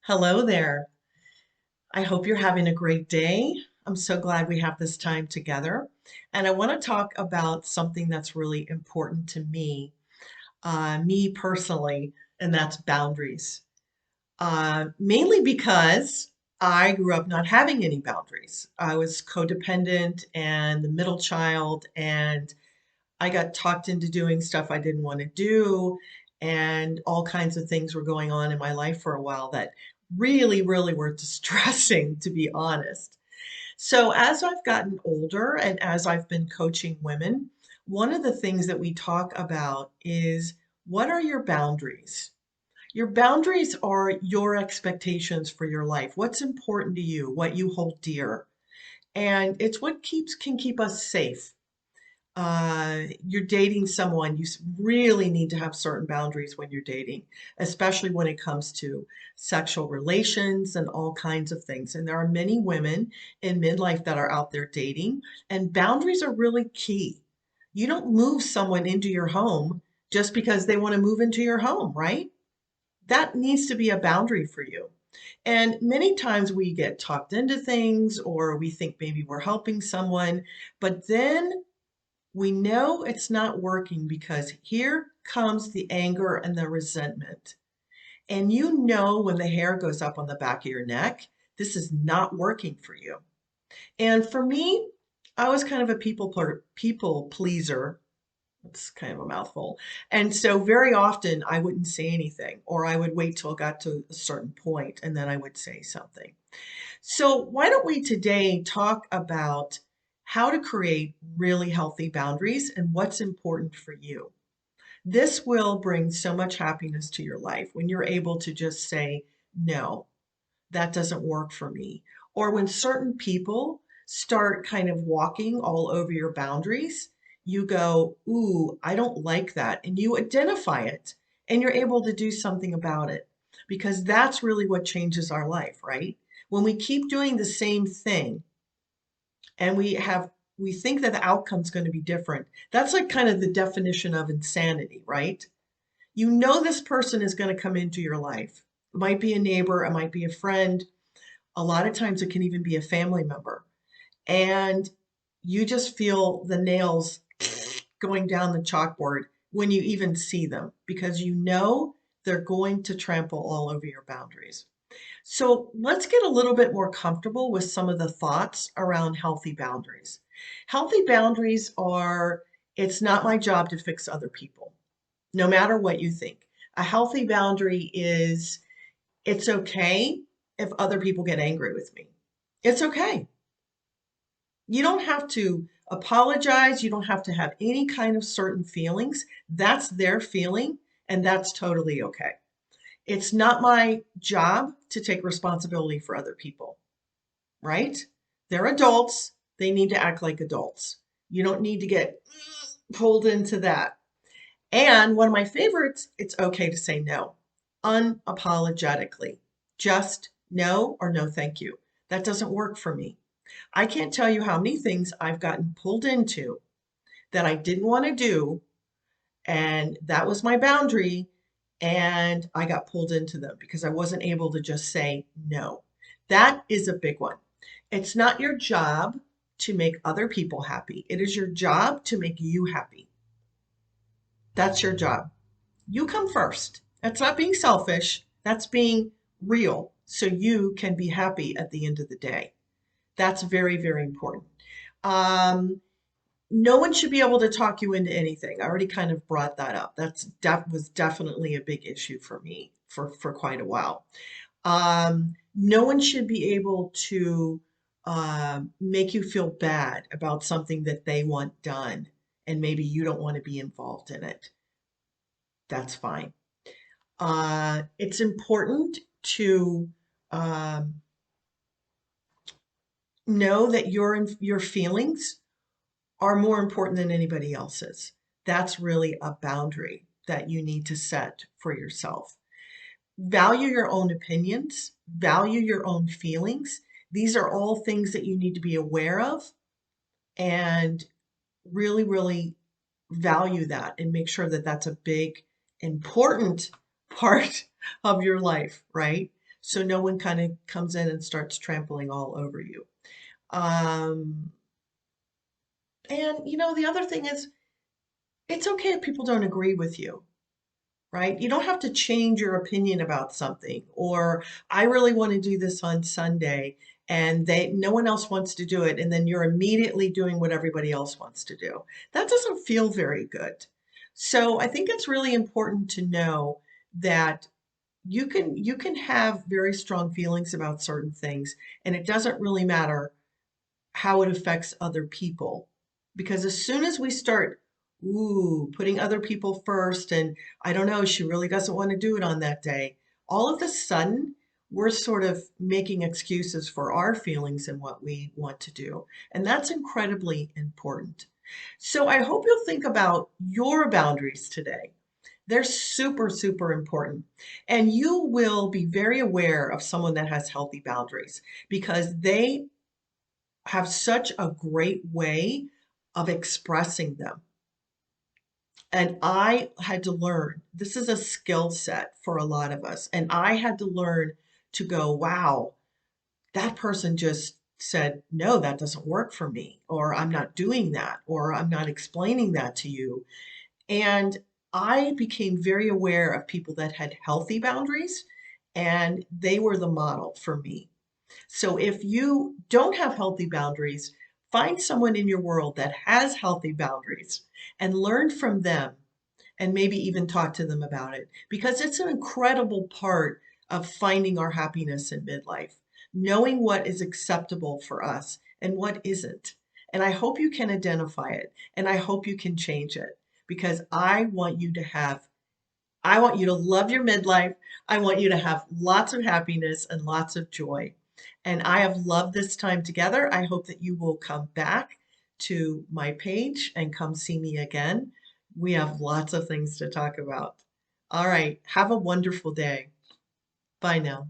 Hello there. I hope you're having a great day. I'm so glad we have this time together. And I want to talk about something that's really important to me personally, and that's boundaries. Mainly because I grew up not having any boundaries. I was codependent and the middle child, and I got talked into doing stuff I didn't want to do, and all kinds of things were going on in my life for a while that really were distressing, to be honest. So, as I've gotten older and as I've been coaching women, one of the things that we talk about is what are your boundaries? Your boundaries are your expectations for your life. What's important to you, what you hold dear. And it's what can keep us safe. You're dating someone, really need to have certain boundaries when you're dating, especially when it comes to sexual relations and all kinds of things. And there are many women in midlife that are out there dating, and boundaries are really key. You don't move someone into your home just because they want to move into your home, right? That needs to be a boundary for you. And many times we get talked into things or we think maybe we're helping someone, but then we know it's not working because here comes the anger and the resentment. And you know when the hair goes up on the back of your neck, this is not working for you. And for me, I was kind of a people pleaser. It's kind of a mouthful. And so very often I wouldn't say anything, or I would wait till it got to a certain point and then I would say something. So, why don't we today talk about how to create really healthy boundaries and what's important for you? This will bring so much happiness to your life when you're able to just say, no, that doesn't work for me. Or when certain people start kind of walking all over your boundaries, you go, ooh, I don't like that. And you identify it and you're able to do something about it because that's really what changes our life, right? When we keep doing the same thing and we think that the outcome's going to be different. That's like kind of the definition of insanity, right? You know this person is going to come into your life. It might be a neighbor, it might be a friend, a lot of times it can even be a family member. And you just feel the nails going down the chalkboard when you even see them because you know they're going to trample all over your boundaries. So let's get a little bit more comfortable with some of the thoughts around healthy boundaries. Healthy boundaries are it's not my job to fix other people, no matter what you think. A healthy boundary is it's okay if other people get angry with me. It's okay. You don't have to apologize. You don't have to have any kind of certain feelings. That's their feeling, and that's totally okay. It's not my job to take responsibility for other people, right? They're adults. They need to act like adults. You don't need to get pulled into that. And one of my favorites, it's okay to say no unapologetically. Just no or no, thank you. That doesn't work for me. I can't tell you how many things I've gotten pulled into that I didn't want to do, and that was my boundary, and I got pulled into them because I wasn't able to just say no. That is a big one. It's not your job to make other people happy. It is your job to make you happy. That's your job. You come first. That's not being selfish. That's being real so you can be happy at the end of the day. That's very important. Um, no one should be able to talk you into anything. I already kind of brought that up. That was definitely a big issue for me for quite a while. No one should be able to make you feel bad about something that they want done, and maybe you don't want to be involved in it. That's fine. It's important to um, know that your feelings are more important than anybody else's. That's really a boundary that you need to set for yourself. Value your own opinions, value your own feelings. These are all things that you need to be aware of and really value that and make sure that that's a big, important part of your life, right? so no one kind of comes in and starts trampling all over you. Um, and the other thing is, it's okay if people don't agree with you, right? You don't have to change your opinion about something, or I really want to do this on Sunday and no one else wants to do it, and then you're immediately doing what everybody else wants to do. That doesn't feel very good. So I think it's really important to know that you can have very strong feelings about certain things, and it doesn't really matter how it affects other people. Because as soon as we start, putting other people first, and I don't know, she really doesn't want to do it on that day, all of a sudden, we're sort of making excuses for our feelings and what we want to do. And that's incredibly important. So I hope you'll think about your boundaries today. They're super, super important. And you will be very aware of someone that has healthy boundaries because they have such a great way of expressing them. And I had to learn, this is a skill set for a lot of us. And I had to learn to go, wow, that person just said, no, that doesn't work for me, or I'm not doing that, or I'm not explaining that to you. And I became very aware of people that had healthy boundaries, and they were the model for me. So if you don't have healthy boundaries, find someone in your world that has healthy boundaries and learn from them, and maybe even talk to them about it, because it's an incredible part of finding our happiness in midlife, knowing what is acceptable for us and what isn't. And I hope you can identify it, and I hope you can change it, because I want you to love your midlife. I want you to have lots of happiness and lots of joy. And I have loved this time together. I hope that you will come back to my page and come see me again. We have lots of things to talk about. All right. Have a wonderful day. Bye now.